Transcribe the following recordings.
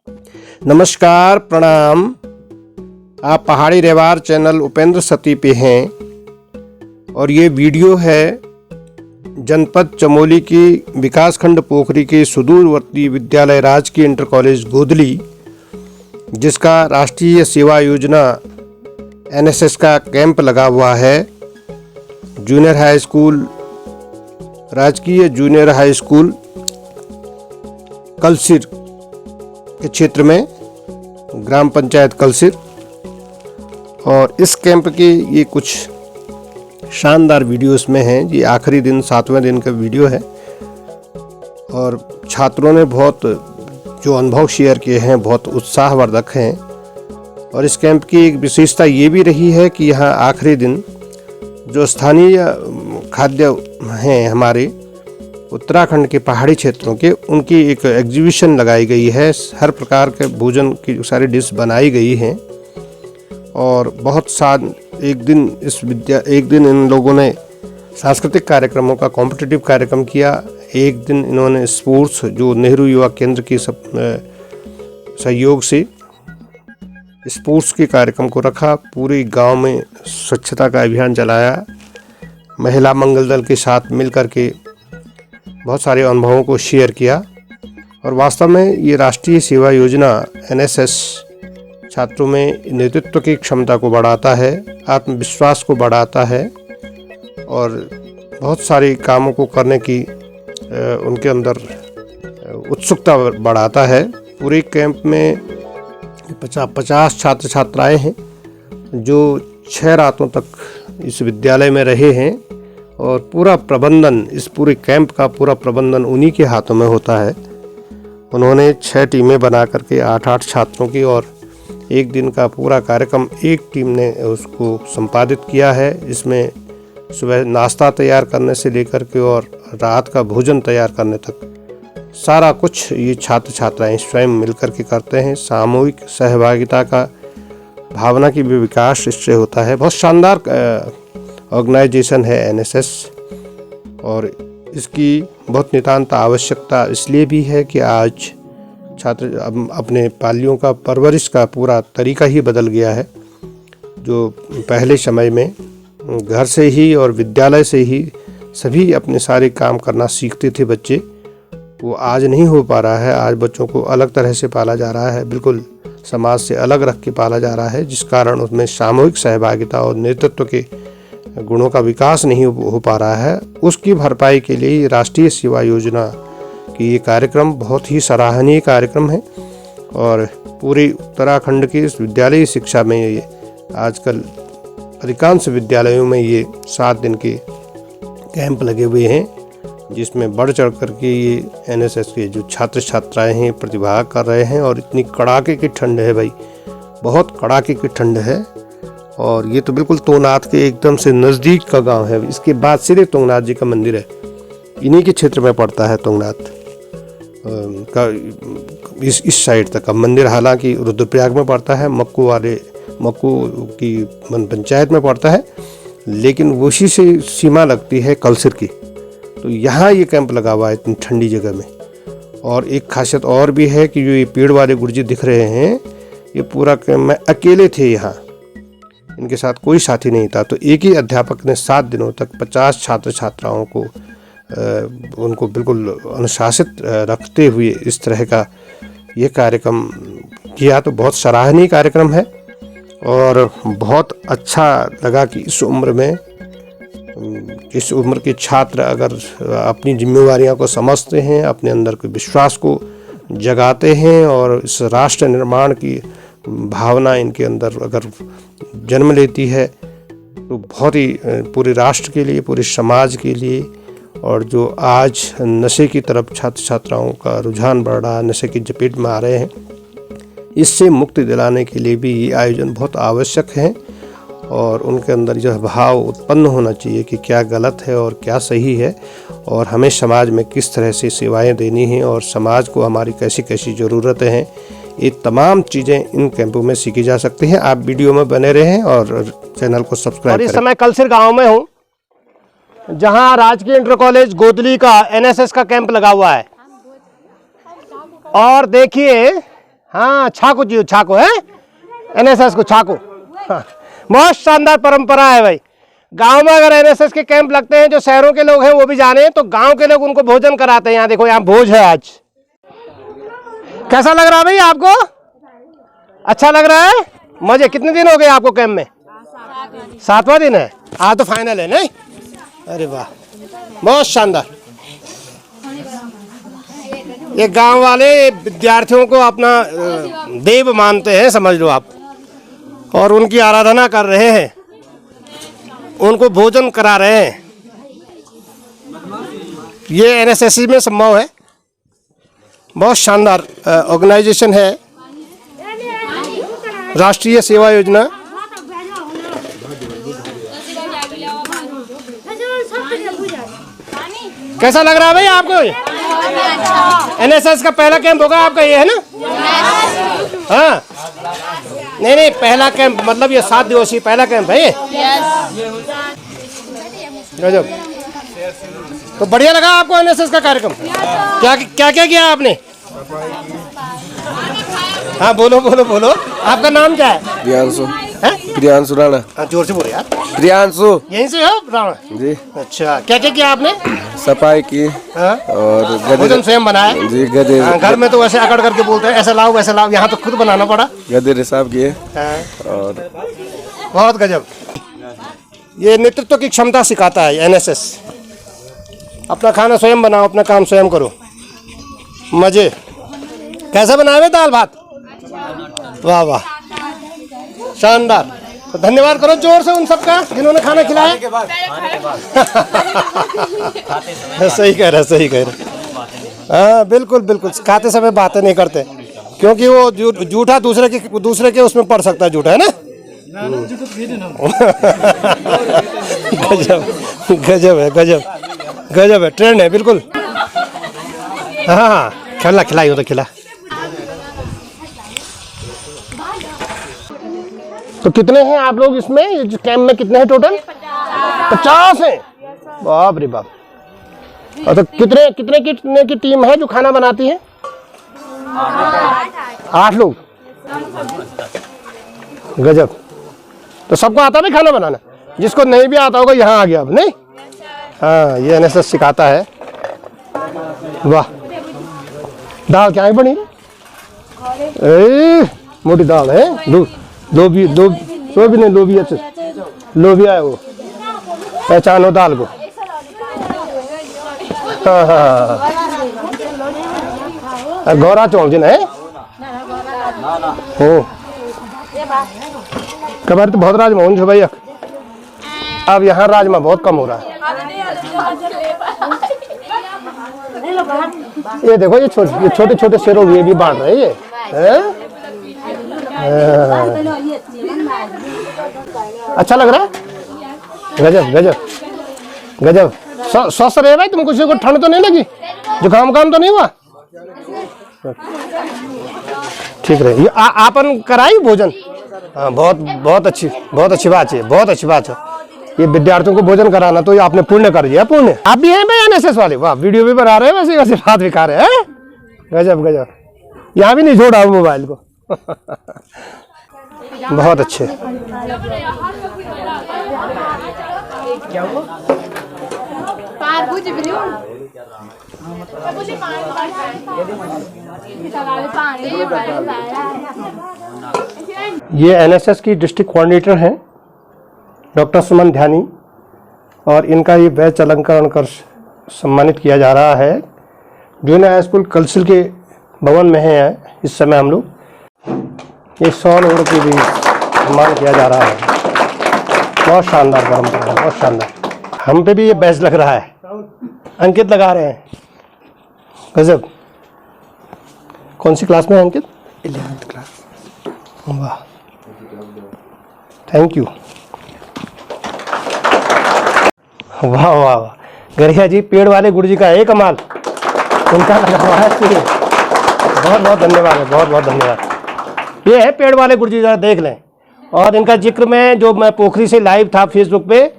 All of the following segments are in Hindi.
नमस्कार, प्रणाम। आप पहाड़ी रेवार चैनल उपेंद्र सती पे हैं और ये वीडियो है जनपद चमोली की विकासखंड पोखरी के सुदूरवर्ती विद्यालय राजकीय इंटर कॉलेज गोदली, जिसका राष्ट्रीय सेवा योजना NSS का कैंप लगा हुआ है। जूनियर हाई स्कूल, राजकीय जूनियर हाई स्कूल कलसिर के क्षेत्र में, ग्राम पंचायत कलसिर। और इस कैंप के ये कुछ शानदार वीडियो इसमें हैं। ये आखिरी दिन 7वें दिन का वीडियो है और छात्रों ने बहुत जो अनुभव शेयर किए हैं बहुत उत्साहवर्धक हैं। और इस कैंप की एक विशेषता ये भी रही है कि यहाँ आखिरी दिन जो स्थानीय खाद्य हैं हमारे उत्तराखंड के पहाड़ी क्षेत्रों के, उनकी एक एग्जीबिशन लगाई गई है। हर प्रकार के भोजन की सारी डिश बनाई गई हैं और बहुत एक दिन इन लोगों ने सांस्कृतिक कार्यक्रमों का कॉम्पिटिटिव कार्यक्रम किया। एक दिन इन्होंने स्पोर्ट्स, जो नेहरू युवा केंद्र के सहयोग से स्पोर्ट्स के कार्यक्रम को रखा। पूरे गांव में स्वच्छता का अभियान चलाया। महिला मंगल दल के साथ मिलकर के बहुत सारे अनुभवों को शेयर किया। और वास्तव में ये राष्ट्रीय सेवा योजना NSS छात्रों में नेतृत्व की क्षमता को बढ़ाता है, आत्मविश्वास को बढ़ाता है और बहुत सारे कामों को करने की उनके अंदर उत्सुकता बढ़ाता है। पूरे कैंप में 50 छात्र छात्राएं हैं जो 6 रातों तक इस विद्यालय में रहे हैं और पूरा प्रबंधन, इस पूरे कैंप का पूरा प्रबंधन उन्हीं के हाथों में होता है। उन्होंने 6 टीमें बना करके 8-8 छात्रों की और एक दिन का पूरा कार्यक्रम एक टीम ने उसको संपादित किया है। इसमें सुबह नाश्ता तैयार करने से लेकर के और रात का भोजन तैयार करने तक सारा कुछ ये छात्र छात्राएं स्वयं मिलकर के करते हैं। सामूहिक सहभागिता का भावना की भी विकास इससे होता है। बहुत शानदार ऑर्गेनाइजेशन है NSS और इसकी बहुत नितांत आवश्यकता इसलिए भी है कि आज छात्र अपने पालियों का परवरिश का पूरा तरीका ही बदल गया है। जो पहले समय में घर से ही और विद्यालय से ही सभी अपने सारे काम करना सीखते थे बच्चे, वो आज नहीं हो पा रहा है। आज बच्चों को अलग तरह से पाला जा रहा है, बिल्कुल समाज से अलग रख के पाला जा रहा है, जिस कारण उसमें सामूहिक सहभागिता और नेतृत्व के गुणों का विकास नहीं हो पा रहा है। उसकी भरपाई के लिए राष्ट्रीय सेवा योजना की ये कार्यक्रम बहुत ही सराहनीय कार्यक्रम है। और पूरे उत्तराखंड की इस विद्यालयी शिक्षा में ये आजकल अधिकांश विद्यालयों में ये 7 दिन के कैंप लगे हुए हैं, जिसमें बढ़ चढ़ करके ये NSS के जो छात्र छात्राएं हैं प्रतिभाग कर रहे हैं। और इतनी कड़ाके की ठंड है भाई, बहुत कड़ाके की ठंड है। और ये तो बिल्कुल तुंगनाथ के एकदम से नज़दीक का गांव है। इसके बाद सीधे तुंगनाथ जी का मंदिर है, इन्हीं के क्षेत्र में पड़ता है तुंगनाथ का इस साइड तक का मंदिर। हालांकि रुद्रप्रयाग में पड़ता है, मक्कू की पंचायत में पड़ता है, लेकिन उसी से सीमा लगती है कलसिर की। तो यहाँ ये कैंप लगा हुआ है इतनी ठंडी जगह में। और एक खासियत और भी है कि जो ये पेड़ वाले गुरुजी दिख रहे हैं, ये पूरा कैंप में अकेले थे। यहाँ इनके साथ कोई साथी नहीं था। तो एक ही अध्यापक ने 7 दिनों तक 50 छात्र छात्राओं को उनको बिल्कुल अनुशासित रखते हुए इस तरह का ये कार्यक्रम किया। तो बहुत सराहनीय कार्यक्रम है और बहुत अच्छा लगा कि इस उम्र के छात्र अगर अपनी जिम्मेवारियों को समझते हैं, अपने अंदर के विश्वास को जगाते हैं और इस राष्ट्र निर्माण की भावना इनके अंदर अगर जन्म लेती है, तो बहुत ही पूरे राष्ट्र के लिए, पूरे समाज के लिए, और जो आज नशे की तरफ छात्र छात्राओं का रुझान बढ़ रहा है, नशे की चपेट में आ रहे हैं, इससे मुक्ति दिलाने के लिए भी ये आयोजन बहुत आवश्यक है। और उनके अंदर यह भाव उत्पन्न होना चाहिए कि क्या गलत है और क्या सही है, और हमें समाज में किस तरह से सेवाएं देनी हैं और समाज को हमारी कैसी कैसी ज़रूरतें हैं। ये तमाम चीज़ें इन कैंपों में सीखी जा सकती हैं। आप वीडियो में बने रहें और चैनल को सब्सक्राइब करें। इस समय कलसिर गांव में हूँ, जहां राजकीय इंटर कॉलेज गोदली का NSS का कैंप लगा हुआ है। और देखिए हाँ, छाको जी, छाको है एनएसएस को, छाको। हाँ, बहुत शानदार परंपरा है भाई। गांव में अगर एनएसएस के कैंप लगते हैं, जो शहरों के लोग हैं वो भी जाने, तो गांव के लोग उनको भोजन कराते हैं। यहाँ देखो, यहाँ भोज है आज। कैसा लग रहा है भाई आपको? अच्छा लग रहा है? मजे। कितने दिन हो गए आपको कैंप में? 7वां दिन है। आज तो फाइनल है नहीं? अरे वाह, बहुत शानदार। ये गांव वाले विद्यार्थियों को अपना देव मानते हैं, समझ लो आप, और उनकी आराधना कर रहे हैं, उनको भोजन करा रहे हैं। ये एनएसएस में संभव है। बहुत शानदार ऑर्गेनाइजेशन है, राष्ट्रीय सेवा योजना। कैसा लग रहा है भाई आपको? एनएसएस का पहला कैंप होगा आपका, ये है ना? हाँ, नहीं, पहला कैंप मतलब ये 7 दिवसीय पहला कैंप है ये। गजब। तो बढ़िया लगा आपको एनएसएस का कार्यक्रम? क्या किया आपने? हाँ, बोलो। आपका नाम क्या है? प्रियांशु। प्रियांशु राणा। हाँ, जोर से बोलो यार। प्रियांशु। यहीं से हो राणा जी। अच्छा, क्या किया आपने? सफाई की। हाँ? और भोजन स्वयं बनाया जी। गधे। हाँ, घर में तो वैसे अकड़ करके बोलते हैं, ऐसा लाओ वैसा लाओ, यहाँ तो खुद बनाना पड़ा। गधे रिसाब किए। हाँ। और बहुत गजब। ये नेतृत्व की क्षमता सिखाता है एनएसएस। अपना खाना स्वयं बनाओ, अपना काम स्वयं करो, मजे। कैसा बनाए हुए दाल भात? वाह, शानदार। तो धन्यवाद करो जोर से उन सबका जिन्होंने खाना खिलाया। सही कह रहे। हाँ, बिल्कुल। खाते समय बातें नहीं करते, क्योंकि वो झूठा दूसरे के उसमें पड़ सकता है, झूठा है ना। गजब है, ट्रेंड है बिल्कुल। हाँ, खिलाइयो तो खिला। तो कितने हैं आप लोग इसमें? कैंप में कितने हैं टोटल? 50 हैं। बाप रे बाप। और तो कितने की टीम है जो खाना बनाती है? 8 लोग। गजब। तो सबको आता है खाना बनाना? जिसको नहीं भी आता होगा यहाँ आ गया अब, नहीं? हाँ, ये एनएसएस सिखाता है। वाह। दाल क्या है बनी? मोटी दाल है। लोबिया है वो। पहचानो दाल को। हाँ। गौरा चौल जिन है हो कबर तो बहुत राजमा हो भैया। अब यहाँ राजमा बहुत कम हो रहा है। ये देखो, ये छोटे शेरों ये भी बांट रहे हैं ये। अच्छा लग रहा है? गजब। स्वस्थ रहे भाई तुम? किसी को ठंड तो नहीं लगी? जुकाम तो नहीं हुआ? ठीक रहे। ये आपन कराई भोजन? हाँ, बहुत अच्छी बात है। बहुत अच्छी बात है ये विद्यार्थियों को भोजन कराना। तो ये आपने पुण्य कर दिया, पुण्य। आप भी हैं भाई एनएसएस वाले? वाह, वीडियो भी बना रहे हैं, वैसे बात भी खा रहे हैं। गजब। यहाँ भी नहीं छोड़ा मोबाइल को। बहुत अच्छे। ये एनएसएस की डिस्ट्रिक्ट कोऑर्डिनेटर हैं डॉक्टर सुमन ध्यानी, और इनका ये बैच अलंकरण कर सम्मानित किया जा रहा है। जूनियर हाई स्कूल कलसिल के भवन में है इस समय हम लोग। ये शॉल ओढ़ के भी सम्मान किया जा रहा है। बहुत शानदार परंपरा है, बहुत शानदार। हम पे भी ये बैच लग रहा है। अंकित लगा रहे हैं। गजब। कौन सी क्लास में है अंकित? 11th class. वाह, थैंक यू। वाह। गरिया जी, पेड़ वाले गुरु जी का एक कमाल, उनका लगा हुआ है। बहुत धन्यवाद है, बहुत धन्यवाद। ये है पेड़ वाले गुरु जी, जरा देख लें। और इनका जिक्र में जो मैं पोखरी से लाइव था फेसबुक पे,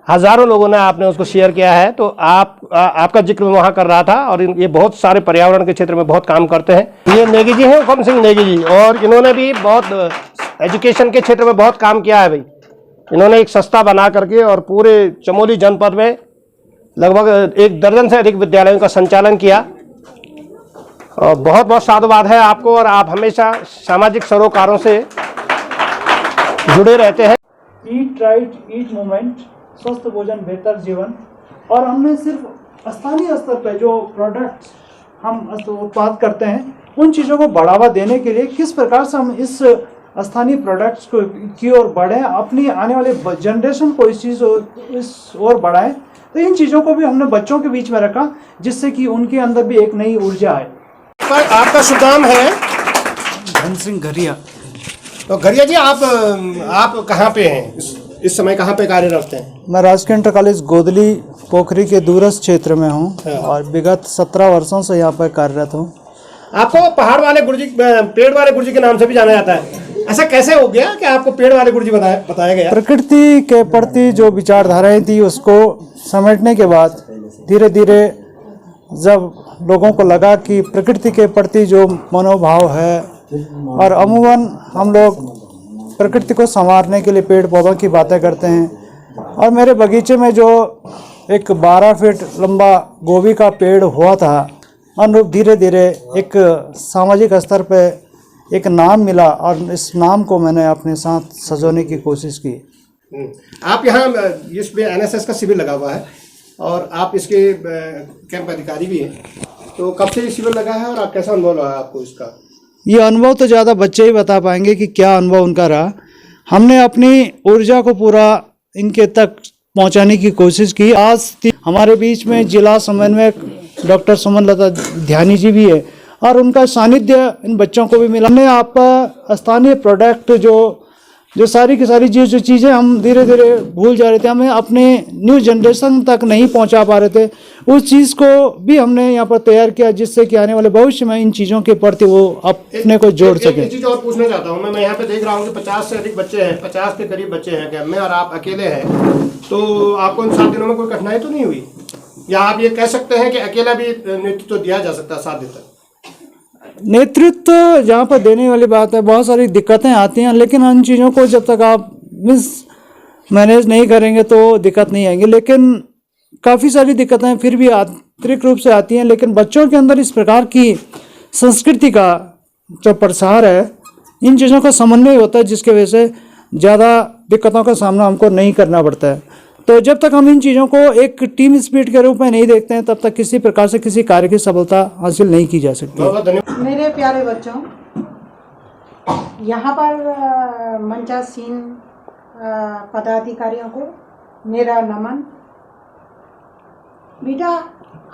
हज़ारों लोगों ने आपने उसको शेयर किया है। तो आपका जिक्र मैं वहाँ कर रहा था, और ये बहुत सारे पर्यावरण के क्षेत्र में बहुत काम करते हैं। ये नेगी जी हैं, हुकम सिंह नेगी जी, और इन्होंने भी बहुत एजुकेशन के क्षेत्र में बहुत काम किया है भाई। इन्होंने एक संस्था बना करके और पूरे चमोली जनपद में लगभग 1 दर्जन से अधिक विद्यालयों का संचालन किया। और बहुत बहुत साधुवाद है आपको, और आप हमेशा सामाजिक सरोकारों से जुड़े रहते हैं। ईट राइट ईट मूवमेंट, स्वस्थ भोजन बेहतर जीवन, और हमने सिर्फ स्थानीय स्तर पर जो प्रोडक्ट्स हम उत्पाद करते हैं उन चीज़ों को बढ़ावा देने के लिए किस प्रकार से हम इस स्थानीय प्रोडक्ट्स को की ओर बढ़ें, अपनी आने वाले जनरेशन को इस ओर बढ़ाएं। तो इन चीज़ों को भी हमने बच्चों के बीच में रखा, जिससे कि उनके अंदर भी एक नई ऊर्जा आए। आपका शुभ नाम है? धन सिंह घरिया। तो घरिया जी, आप कहाँ पे हैं इस समय, कहाँ पे कार्यरत हैं? मैं राजकीय इंटर कॉलेज गोदली पोखरी के दूरस्थ क्षेत्र में हूँ और विगत 17 वर्षों से यहाँ पर कार्यरत हूँ। आपको पहाड़ वाले गुरुजी, पेड़ वाले गुरुजी के नाम से भी जाना जाता है। ऐसा कैसे हो गया कि आपको पेड़ वाले गुरुजी बताया गया? प्रकृति के प्रति जो विचारधाराएं थी उसको समेटने के बाद धीरे धीरे जब लोगों को लगा कि प्रकृति के प्रति जो मनोभाव है, और अमूमन हम लोग प्रकृति को संवारने के लिए पेड़ पौधों की बातें करते हैं, और मेरे बगीचे में जो एक 12 फीट लंबा गोभी का पेड़ हुआ था, और धीरे धीरे एक सामाजिक स्तर पे एक नाम मिला, और इस नाम को मैंने अपने साथ सजोने की कोशिश की। आप यहाँ इसमें NSS का शिविर लगा हुआ है, और आप इसके कैंप अधिकारी भी हैं। तो कब से ये शिविर लगा है, और कैसा अनुभव रहा आपको इसका? ये अनुभव तो ज़्यादा बच्चे ही बता पाएंगे कि क्या अनुभव उनका रहा। हमने अपनी ऊर्जा को पूरा इनके तक पहुंचाने की कोशिश की। आज हमारे बीच में जिला समन्वयक डॉक्टर सुमन लता ध्यानी जी भी है, और उनका सानिध्य इन बच्चों को भी मिला। हमने आप स्थानीय प्रोडक्ट जो सारी की सारी जो चीज़ें हम धीरे धीरे भूल जा रहे थे, हमें अपने न्यू जनरेशन तक नहीं पहुंचा पा रहे थे, उस चीज़ को भी हमने यहाँ पर तैयार किया, जिससे कि आने वाले भविष्य में इन चीज़ों के प्रति वो अपने को जोड़ सके। एक चीज़ और पूछना चाहता हूँ मैं यहाँ पे देख रहा हूँ कि 50 से अधिक बच्चे हैं, 50 के करीब बच्चे हैं कैंप में, और आप अकेले हैं। तो आपको इन 7 दिनों में कोई कठिनाई तो नहीं हुई, या आप ये कह सकते हैं कि अकेला भी नेतृत्व दिया जा सकता है 7 दिन तक? नेतृत्व जहाँ पर देने वाली बात है, बहुत सारी दिक्कतें आती हैं, लेकिन उन चीज़ों को जब तक आप मैनेज नहीं करेंगे तो दिक्कत नहीं आएंगी। लेकिन काफ़ी सारी दिक्कतें फिर भी आंतरिक रूप से आती हैं, लेकिन बच्चों के अंदर इस प्रकार की संस्कृति का जो प्रसार है, इन चीज़ों का समन्वय होता है, जिसके वजह से ज़्यादा दिक्कतों का सामना हमको नहीं करना पड़ता है। तो जब तक हम इन चीज़ों को एक टीम स्पिरिट के रूप में नहीं देखते हैं, तब तक किसी प्रकार से किसी कार्य की सफलता हासिल नहीं की जा सकती। मेरे प्यारे बच्चों, यहाँ पर मंचासीन पदाधिकारियों को मेरा नमन। बेटा,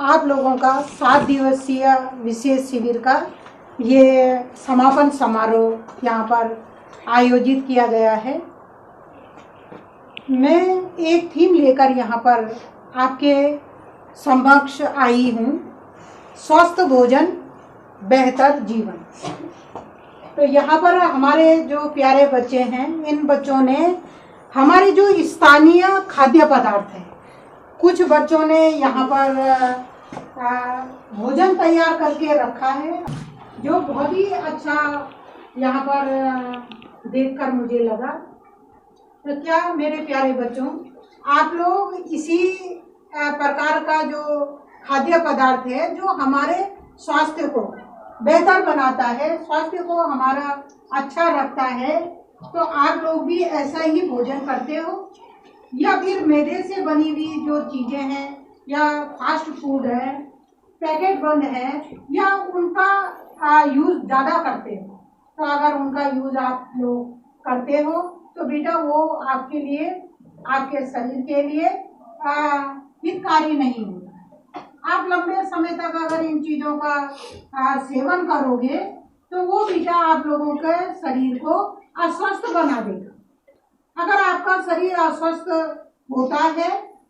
आप लोगों का 7 दिवसीय विशेष शिविर का ये समापन समारोह यहाँ पर आयोजित किया गया है। मैं एक थीम लेकर यहाँ पर आपके समक्ष आई हूँ, स्वस्थ भोजन बेहतर जीवन। तो यहाँ पर हमारे जो प्यारे बच्चे हैं, इन बच्चों ने हमारे जो स्थानीय खाद्य पदार्थ हैं, कुछ बच्चों ने यहाँ पर भोजन तैयार करके रखा है, जो बहुत ही अच्छा यहाँ पर देखकर मुझे लगा। तो क्या मेरे प्यारे बच्चों, आप लोग इसी प्रकार का जो खाद्य पदार्थ है, जो हमारे स्वास्थ्य को बेहतर बनाता है, स्वास्थ्य को हमारा अच्छा रखता है, तो आप लोग भी ऐसा ही भोजन करते हो, या फिर मैदे से बनी हुई जो चीज़ें हैं, या फास्ट फूड है, पैकेट बंद है, या उनका यूज़ ज़्यादा करते हो? तो अगर उनका यूज़ आप लोग करते हो तो बेटा वो आपके लिए, आपके शरीर के लिए हितकारी नहीं होगा। आप लंबे समय तक अगर इन चीज़ों का सेवन करोगे तो वो बेटा आप लोगों के शरीर को अस्वस्थ बना देगा। अगर आपका शरीर अस्वस्थ होता है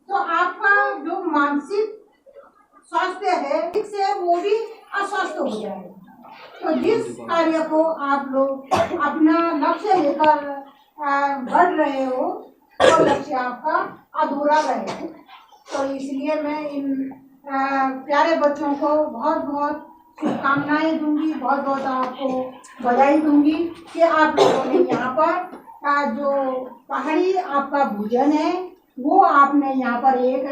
तो आपका जो मानसिक स्वास्थ्य है, इससे वो भी अस्वस्थ हो जाएगा। तो जिस कार्य को आप लोग अपना लक्ष्य लेकर बढ़ रहे हो, तो लक्ष्य आपका अधूरा रहे। तो इसलिए मैं इन प्यारे बच्चों को बहुत बहुत शुभकामनाएं दूंगी, बहुत बहुत आपको बधाई दूंगी कि आप लोगों ने यहाँ पर जो पहाड़ी आपका भोजन है वो आपने यहाँ पर एक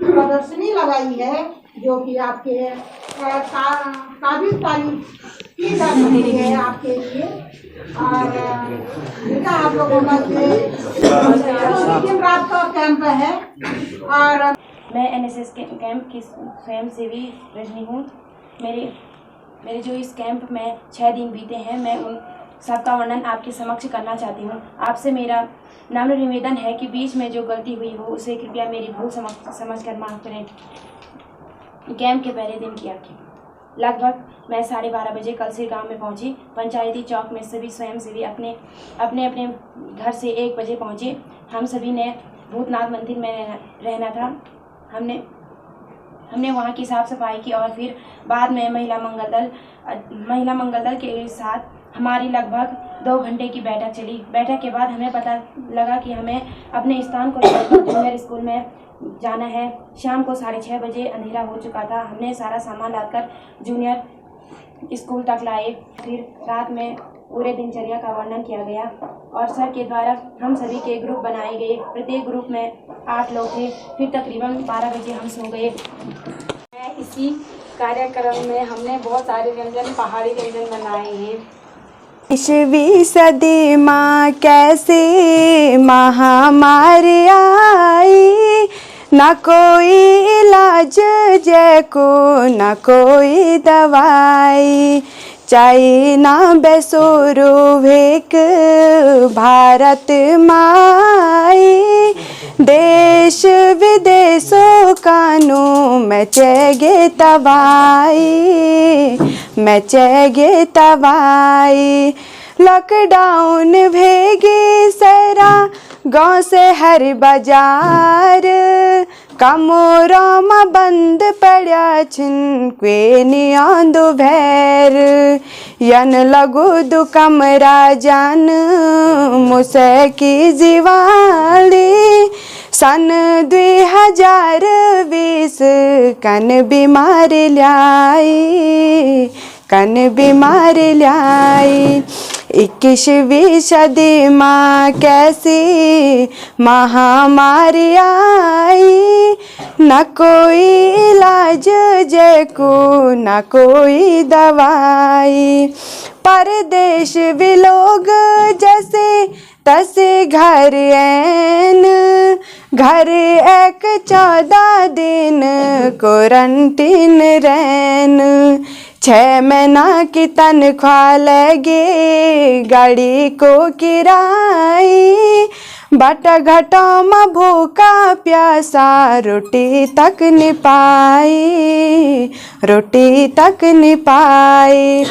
प्रदर्शनी लगाई है जो कि आपके काबिल तारीफ की जा सकती है आपके लिए। और बेटा आप लोगों का दिन रात का कैंप है। और मैं एनएसएस के कैंप की स्वयंसेवी रजनी हूँ। मेरे जो इस कैंप में 6 दिन बीते हैं, मैं उन सबका वर्णन आपके समक्ष करना चाहती हूँ। आपसे मेरा नम्र निवेदन है कि बीच में जो गलती हुई हो उसे कृपया मेरी भूल समझ कर माफ़ करें। कैंप के पहले दिन किया कि लगभग मैं 12:30 बजे कलसिर गांव में पहुंची। पंचायती चौक में सभी स्वयंसेवी अपने अपने घर से 1 बजे पहुंचे। हम सभी ने भूतनाथ मंदिर में रहना था। हमने वहाँ की साफ़ सफाई की और फिर बाद में महिला मंगल दल के साथ हमारी लगभग 2 घंटे की बैठक चली। बैठक के बाद हमें पता लगा कि हमें अपने स्थान को जूनियर स्कूल में जाना है। शाम को 6:30 बजे अंधेरा हो चुका था। हमने सारा सामान लाकर जूनियर स्कूल तक लाए। फिर रात में पूरे दिनचर्या का वर्णन किया गया और सर के द्वारा हम सभी के ग्रुप बनाए गए। प्रत्येक ग्रुप में 8 लोग थे। फिर तकरीबन 12 बजे हम सो गए। इसी कार्यक्रम में हमने बहुत सारे व्यंजन पहाड़ी व्यंजन बनाए हैं। 20वीं सदी माँ कैसे महामारी आई, न कोई इलाज जय को न कोई दवाई। चाइना बेसोरो भेक भारत माई, देश विदेशों कानू मचेगे तबाही, मचेगे तबाही। लॉकडाउन भेगी सरा गाँव से हर बाजार, कमोरों में बंद पड़ा छिनके नियांदो भैर। यन लगु दु कमरा जान मुसे की जीवाली, सन 2020 कन बीमारी लाई, कन बीमारी लाई। 21वीं सदी माँ कैसी महामारी आई, न कोई इलाज जय को न कोई दवाई। परदेश भी लोग जैसे तसे घर ऐन, घर एक 14 दिन क्वारंटीन रहन। 6 महीना की तनख्वाह लगे गाड़ी को किराई, बट घटों में भूखा प्यासा रोटी तक नहीं पाई, रोटी तक नहीं पाई।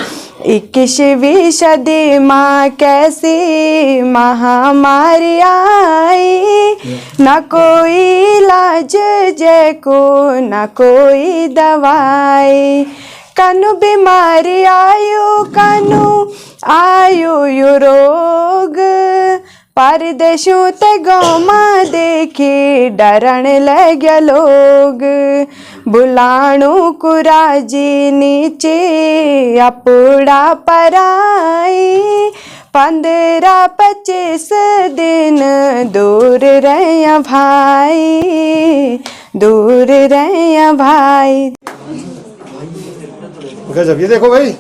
21वीं सदी माँ कैसी महामारी आई, न कोई इलाज जय को न कोई दवाई। कनु बीमारी कनु आयु यु रोग, परदेशों ते गाँव में देखी डरण लग्या लोग। बुलाणु कुराजी नीचे अपड़ा पराई, 15-25 दिन दूर रहे भाई, दूर रहे भाई। गजब। ये देखो भाई,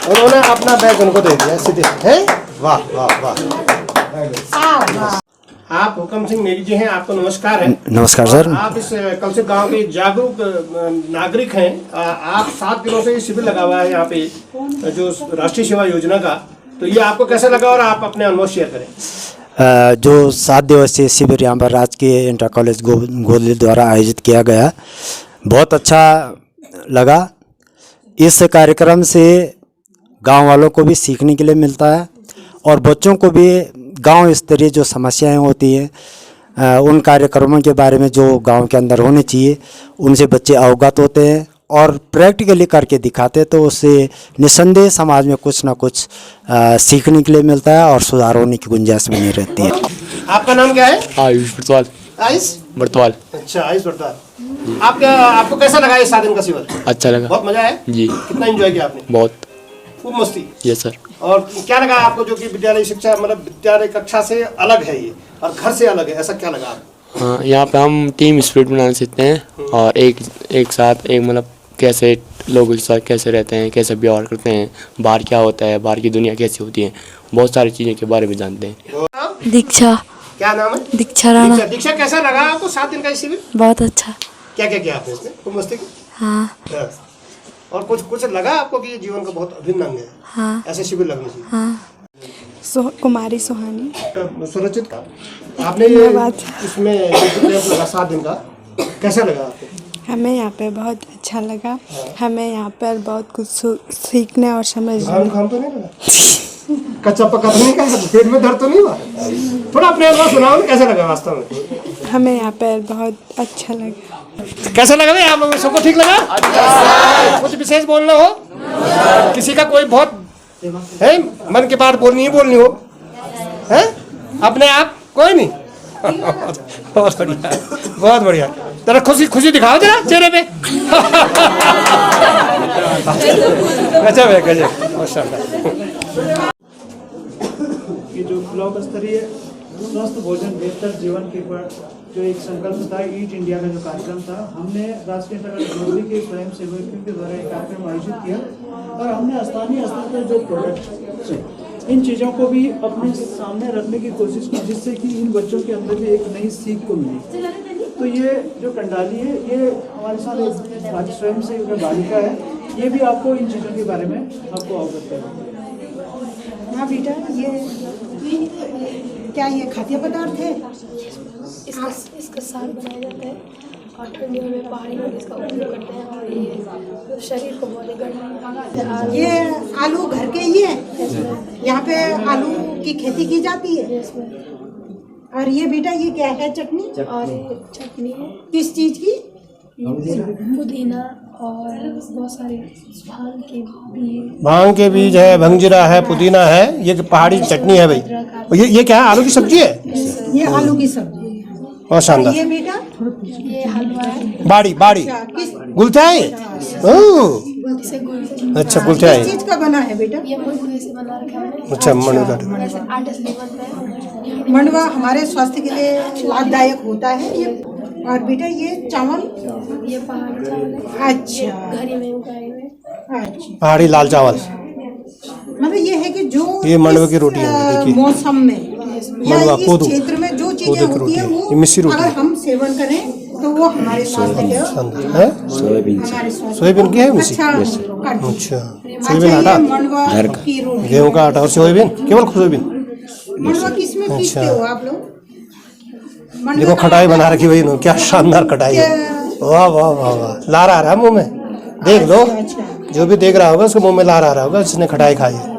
उन्होंने अपना बैग उनको दे दिया सीधे। हैं? वाह वाह वाह। आप हुकम सिंह नेगी जी हैं, आपको नमस्कार है। नमस्कार सर। आप इस कलसिर गांव के जागरूक नागरिक हैं। आप 7 दिनों से शिविर लगा हुआ है यहाँ पे जो राष्ट्रीय सेवा योजना का, तो ये आपको कैसा लगा और आप अपने अनुभव शेयर करें। जो 7 दिवसीय शिविर यहाँ पर राजकीय इंटर कॉलेज गोदली द्वारा आयोजित किया गया, बहुत अच्छा लगा। इस कार्यक्रम से गांव वालों को भी सीखने के लिए मिलता है और बच्चों को भी गांव स्तरीय जो समस्याएं होती हैं उन कार्यक्रमों के बारे में जो गांव के अंदर होने चाहिए उनसे बच्चे अवगत होते हैं और प्रैक्टिकली करके दिखाते तो उससे निस्संदेह समाज में कुछ ना कुछ सीखने के लिए मिलता है और सुधार होने की गुंजाइश बनी रहती है। आपका नाम क्या है? आयुष बरतवाल। आयुष बरतवाल। अच्छा, आयुष बरतवाल। आपको कैसा लगा ये 7 दिन का शिविर? अच्छा लगा। बहुत मजा आया जी। कितना एंजॉय किया आपने? बहुत। खूब मस्ती? Yes sir. और क्या लगा आपको जो कि विद्यालय शिक्षा मतलब विद्यालय कक्षा से अलग है ये और घर से अलग है, ऐसा क्या लगा आपको? हाँ, यहाँ पे हम टीम स्पिरिट बनाना सीखते हैं और एक साथ एक मतलब कैसे लोगों के साथ कैसे रहते हैं, कैसे व्यवहार करते हैं, बाहर क्या होता है, बाहर की दुनिया कैसी होती है, बहुत सारी चीज़ों के बारे में जानते हैं। दीक्षा। क्या नाम है? दीक्षा राणा। दीक्षा, कैसा लगा आपको 7 दिन का शिविर? बहुत अच्छा। क्या क्या किया आपने इसमें? खूब मस्ती की? हाँ। और कुछ लगा आपको कि ये जीवन का बहुत अभिन्न अंग है? हाँ। ऐसे शिविर लगने चाहिए? हाँ। कुमारी सुहानी। सुरक्षित का आपने ये इसमें कैंप लगा 7 दिन का, कैसा लगा आपको? हमें यहाँ पे बहुत अच्छा लगा। हमें यहाँ पर बहुत कुछ सीखने और समझने। काम तो नहीं लगा? कच्चा पक्का तो नहीं कहा? पेट में दर्द तो नहीं हुआ? थोड़ा अपने अनुभव सुनाओ ना, कैसा लगा वास्तव में? हमें यहाँ पर बहुत अच्छा लगा। कैसा लगा भाई आप लोगों को? सबको ठीक लगा? कुछ विशेष बोलना हो, किसी का कोई बहुत है मन की बात बोलनी हो है, अपने आप कोई नहीं? बहुत बढ़िया, बहुत बढ़िया। जरा खुशी दिखाओ जरा चेहरे पे। गजब है, गजब, माशाल्लाह। ये जो ब्लॉक स्तरीय स्वस्थ भोजन बेहतर जीवन के ऊपर जो एक संकल्प था, ईट इंडिया का जो कार्यक्रम था, हमने राष्ट्रीय मोदी के स्वयं सेवकों के द्वारा एक कार्यक्रम आयोजित किया और हमने स्थानीय स्तर पर जो प्रोडक्ट है इन चीज़ों को भी अपने सामने रखने की कोशिश की, जिससे कि इन बच्चों के अंदर भी एक नई सीख को मिली। तो ये जो कंडाली है, ये हमारे साथ राज्य स्वयं सेवक बालिका है, ये भी आपको इन चीज़ों के बारे में आपको अवगत करेंगे। हाँ बेटा, ये क्या ये खाद्य पदार्थ है? इसका साग बनाया जाता है और ठंडियों में पहाड़ी लोग इसका उपयोग करते हैं और ये शरीर को बहुत गर्म। ये आलू घर के ही है? यहाँ पे आलू की खेती की जाती है? और ये बेटा ये क्या है? चटनी? और ये चटनी है। किस चीज़ की? पुदीना और बहुत सारे भांग के बीज है, भंगजीरा है, पुदीना है, ये पहाड़ी चटनी है भाई। ये क्या है? आलू की सब्जी है? ये आलू की सब्जी है। और शानदार। ये बेटा ये हलवा है। बाड़ी गुलथा है? अच्छा, गुलथा है। किस चीज़ का बना है बेटा? ये मंडुए से बना रखा है। अच्छा, मंडुआ। आटे से बनता है। मंडुआ हमारे स्वास्थ्य के लिए लाभदायक होता है ये। और बेटा ये चावल? ये पहाड़ी चावल है। अच्छा, घरी में उगाए हुए। अच्छा, पहाड़ी लाल चावल। मतलब ये है कि जो ये मंडुआ की रोटी है, देखिए। मौसम में या मंडुआ, इस कोदू। क्षेत्र में जो चीजें कोदू की होती रोटी है है। वो ये मिस्सी रोटी अगर है। हम सेवन करें तो वो हमारे स्वास्थ्य के है? हमारे स्वास्थ्य सोयाबीन की है मिस्सी? अच्छा अच्छा, अच्छा, सोयाबीन ये आटा, मंडुआ की रोटी। गेहूं का आटा और सोयाबीन, केवल सोयाबीन। मंडुआ किसमें पीसते हो आप लोग? मंडुआ देखो का खटाई आटा बना रखी भाई इन्होंने, क्या शानदार खटाई है। वाह वाह वाह वाह, लार आ रहा है मुंह में, देख लो। अच्छा, जो भी देख रहा होगा उसके मुंह में लार आ रहा होगा जिसने खटाई खाई है।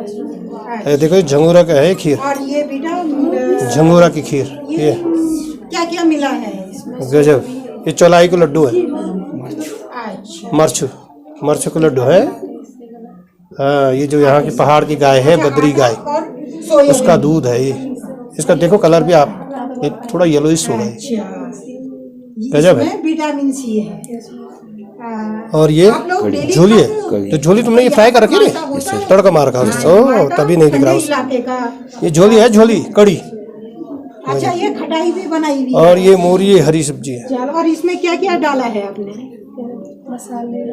ये देखो, झंगोरा का है खीर, और ये बेटा झंगोरा की खीर। ये क्या क्या मिला है इसमें? गजब। ये चौलाई के लड्डू है, अच्छा, मरचू के लड्डू है। हाँ, ये जो यहाँ की पहाड़ की गाय है, बद्री गाय, और सोयाबीन। उसका दूध है ये। इसका देखो कलर भी आप, ये थोड़ा येलोइश हो रहा है। अच्छा, गजब है। इसमें विटामिन सी है। और ये आप लोग डेली झोली है। खाते हो? तो झोली तुमने ये फ्राई कर रखी रे, तड़का मार का, ओ तभी नहीं दिख रहा उस। इलाके का। ये झोली है, झोली कड़ी। अच्छा, ये खटाई भी बनाई हुई है। और ये मोरी, ये हरी सब्जी है। चलो, और इसमें क्या क्या डाला है आपने? मसाले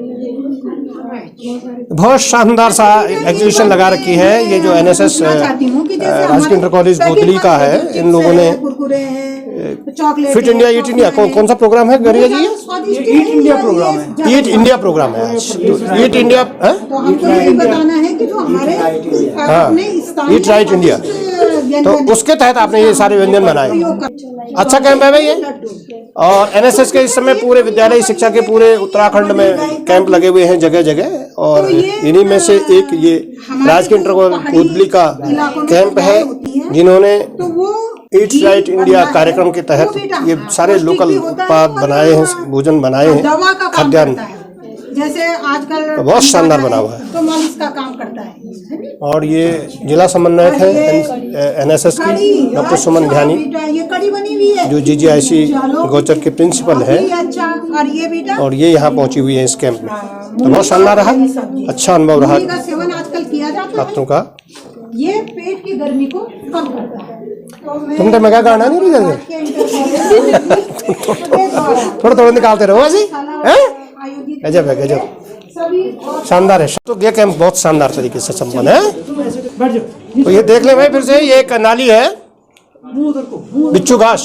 बहुत शानदार सा एग्जीबिशन लगा रखी है। ये जो NSS राजकीय इंटर कॉलेज गोदली का है, इन लोगों ने कुरकुरे हैं, चॉकलेट, फिट इंडिया, ईट इंडिया, कौन सा प्रोग्राम है गरिया जी? ईट इंडिया प्रोग्राम है। ईट इंडिया प्रोग्राम है। तो ईट इंडिया, तो हमको ये बताना है कि जो हमारे अपने स्थानीय ईट राइट इंडिया, तो उसके तहत आपने ये सारे व्यंजन बनाए। अच्छा कैंप है भाई ये। और NSS के इस समय पूरे विद्यालय शिक्षा के पूरे उत्तराखंड में कैंप लगे हुए हैं जगह जगह, और इन्हीं में से एक ये राजकीय इंटर गोदली का कैंप है, जिन्होंने तो वो ईट राइट इंडिया कार्यक्रम के तहत ये सारे लोकल उत्पाद बनाए हैं, भोजन बनाए हैं, खाद्यान्न। जैसे आजकल तो बहुत शानदार बना हुआ है। तो मालिश का काम करता है। और ये जिला समन्वयक है एनएसएस की डॉक्टर सुमन ध्यानी, ये कड़ी बनी हुई है जो जीजीआईसी गोचर के प्रिंसिपल है, अच्छा। और ये बेटा, और ये यहाँ पहुंची हुई है इस कैंप में। तो बहुत शानदार रहा, अच्छा अनुभव रहा का सेवन आजकल किया जाता है। छात्रों का। ये पेट की गर्मी को कम करता है। तुम तो मैं क्या गाना नहीं रही थोड़ा थोड़ा निकालते रहो ऐसे, गजब है, गजब शानदार है। तो ये कैंप बहुत शानदार तरीके से संपन्न है। तो ये देख ले भाई फिर से, ये एक नाली है बिच्छू घास,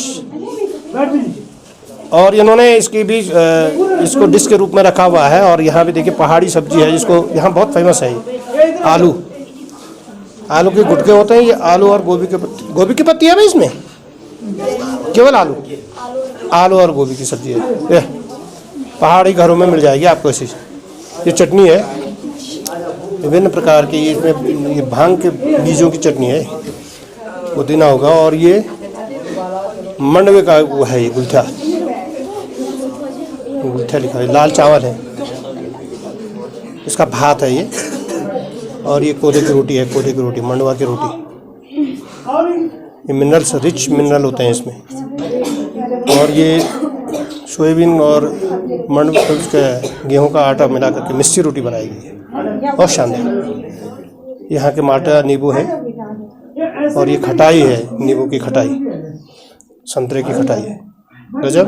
और इन्होंने इसकी भी इसको डिश के रूप में रखा हुआ है। और यहाँ भी देखिए पहाड़ी सब्जी है, जिसको यहाँ बहुत फेमस है ये आलू के गुटके होते हैं। ये आलू और गोभी की पत्ती है भाई इसमें, केवल आलू और गोभी की सब्जी है। ये पहाड़ी घरों में मिल जाएगी आपको ऐसी। ये चटनी है विभिन्न प्रकार की, इसमें ये भांग के बीजों की चटनी है, पुदीना होगा। और ये मंडवे का वो है, ये गुलथा लिखा है। लाल चावल है, इसका भात है ये। और ये कोदे की रोटी है, कोदे की रोटी, मंडवा की रोटी। ये मिनरल्स, रिच मिनरल होते हैं इसमें। और ये सोयाबीन और गेहूं का आटा मिला करके मिस्सी रोटी बनाई गई है, बहुत शानदार। यहाँ के माटा नींबू है, और ये खटाई है, नींबू की खटाई, संतरे की खटाई है, गजब।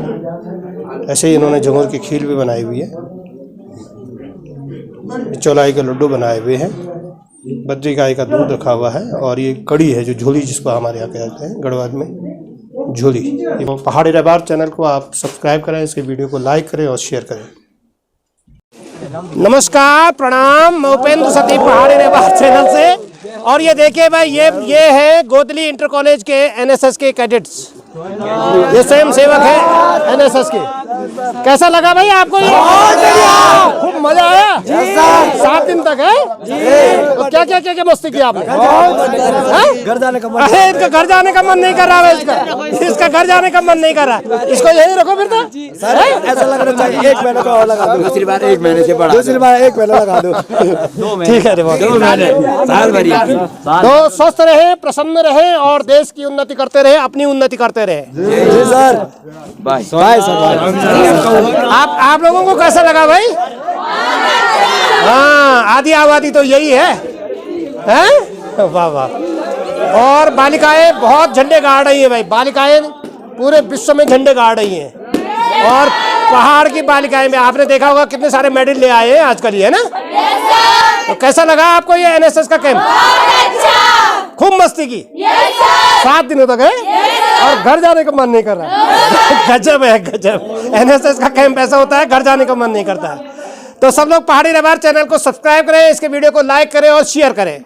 ऐसे ही इन्होंने जंगूर की खीर भी बनाई हुई है, चौलाई के लड्डू बनाए हुए हैं, बद्री गाय का दूध रखा हुआ है। और ये कड़ी है, जो झोली जिसको हमारे यहाँ कहते हैं गढ़वाल में, झोली। पहाड़ी रहबार चैनल को आप सब्सक्राइब करें, इसके वीडियो को लाइक करें और शेयर करें। नमस्कार, प्रणाम, मैं उपेंद्र सती पहाड़ी रहबार चैनल से। और ये देखिए भाई, ये है गोदली इंटर कॉलेज के एनएसएस के कैडेट्स, ये स्वयं सेवक है एनएसएस के। कैसा लगा भाई आपको ये? खूब मजा आया 7 दिन तक है। तो क्या क्या क्या क्या मस्ती की आपने? घर जाने का मन, इनका घर जाने का मन नहीं कर रहा है, इसका घर जाने का मन नहीं कर रहा। इसको यही रखो फिर तो, ऐसा लगना चाहिए 1 महीने का और लगा दो, दूसरी बार 1 महीने से बढ़ा, दूसरी बार 1 महीना लगा दो। ठीक है, 2 महीने साल भर। तो स्वस्थ रहे, प्रसन्न रहे और देश की उन्नति करते रहे, अपनी उन्नति करते रहे। जी सर, बाय बाय सर। आप लोगों को कैसा लगा भाई? हाँ, आधी आबादी तो यही है, हैं? वाह वाह। और बालिकाएं बहुत झंडे गाड़ रही है भाई, बालिकाएं पूरे विश्व में झंडे गाड़ रही हैं। और पहाड़ की बालिकाएं में आपने देखा होगा कितने सारे मेडल ले आए हैं आजकल, ये ना। तो कैसा लगा आपको ये एनएसएस का कैंप? खूब मस्ती की 7 दिनों तक है, और घर जाने का मन नहीं कर रहा। गजब है, गजब। एनएसएस का कैंप ऐसा होता है, घर जाने का मन नहीं करता है। तो सब लोग पहाड़ी रहबार चैनल को सब्सक्राइब करें, इसके वीडियो को लाइक करें और शेयर करें।